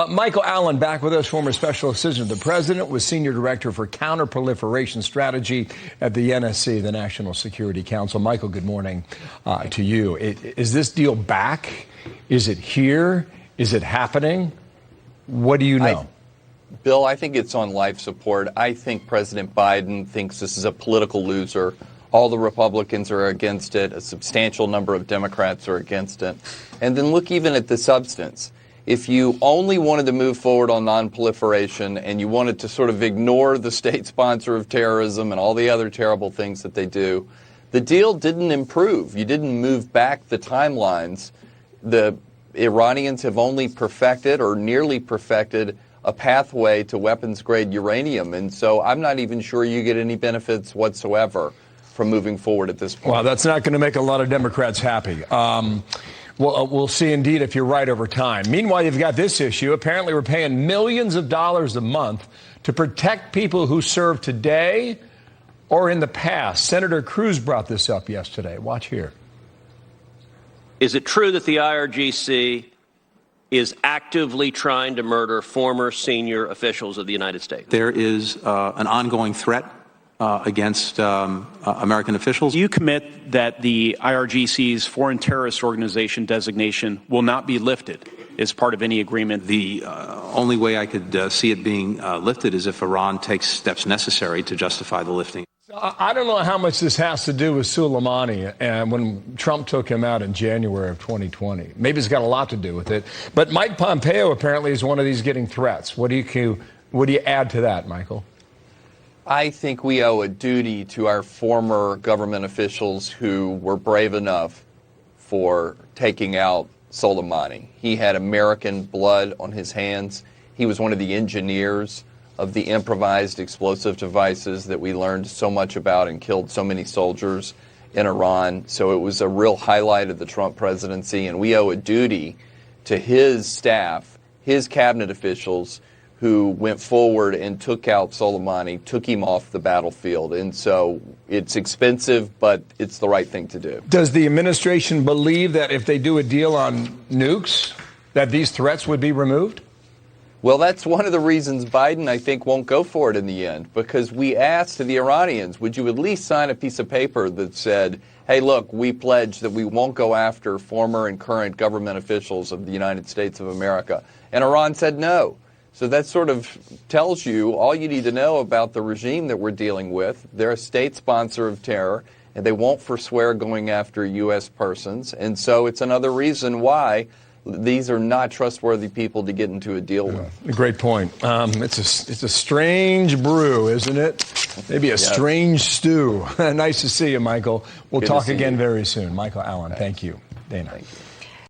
Michael Allen back with us, former special assistant to the president, was senior director for counterproliferation strategy at the NSC, the National Security Council. Michael, good morning to you. Is this deal back? Is it here? Is it happening? What do you know? Bill, I think it's on life support. I think President Biden thinks this is a political loser. All the Republicans are against it. A substantial number of Democrats are against it. And then look even at the substance. If you only wanted to move forward on nonproliferation and you wanted to sort of ignore the state sponsor of terrorism and all the other terrible things that they do, the deal didn't improve. You didn't move back the timelines. The Iranians have only perfected or nearly perfected a pathway to weapons-grade uranium. And so I'm not even sure you get any benefits whatsoever from moving forward at this point. Well, that's not going to make a lot of Democrats happy. Well, we'll see indeed if you're right over time. Meanwhile, you've got this issue. Apparently, we're paying millions of dollars a month to protect people who serve today or in the past. Senator Cruz brought this up yesterday. Watch here. Is it true that the IRGC is actively trying to murder former senior officials of the United States? There is an ongoing threat against American officials. Do you commit that the IRGC's foreign terrorist organization designation will not be lifted as part of any agreement? The only way I could see it being lifted is if Iran takes steps necessary to justify the lifting. I don't know how much this has to do with Soleimani and when Trump took him out in January of 2020. Maybe it's got a lot to do with it. But Mike Pompeo apparently is one of these getting threats. What do you add to that, Michael? I think we owe a duty to our former government officials who were brave enough for taking out Soleimani. He had American blood on his hands. He was one of the engineers of the improvised explosive devices that we learned so much about and killed so many soldiers in Iran. So it was a real highlight of the Trump presidency, and we owe a duty to his staff, his cabinet officials, who went forward and took out Soleimani, took him off the battlefield. And so it's expensive, but it's the right thing to do. Does the administration believe that if they do a deal on nukes, that these threats would be removed? Well, that's one of the reasons Biden, I think, won't go for it in the end, because we asked the Iranians, would you at least sign a piece of paper that said, hey, look, we pledge that we won't go after former and current government officials of the United States of America. And Iran said no. So that sort of tells you all you need to know about the regime that we're dealing with. They're a state sponsor of terror, and they won't forswear going after U.S. persons. And so it's another reason why these are not trustworthy people to get into a deal with. Great point. It's a strange brew, isn't it? Maybe a strange stew. Nice to see you, Michael. We'll talk again very soon. Michael Allen, thank you. Dana. Thank you.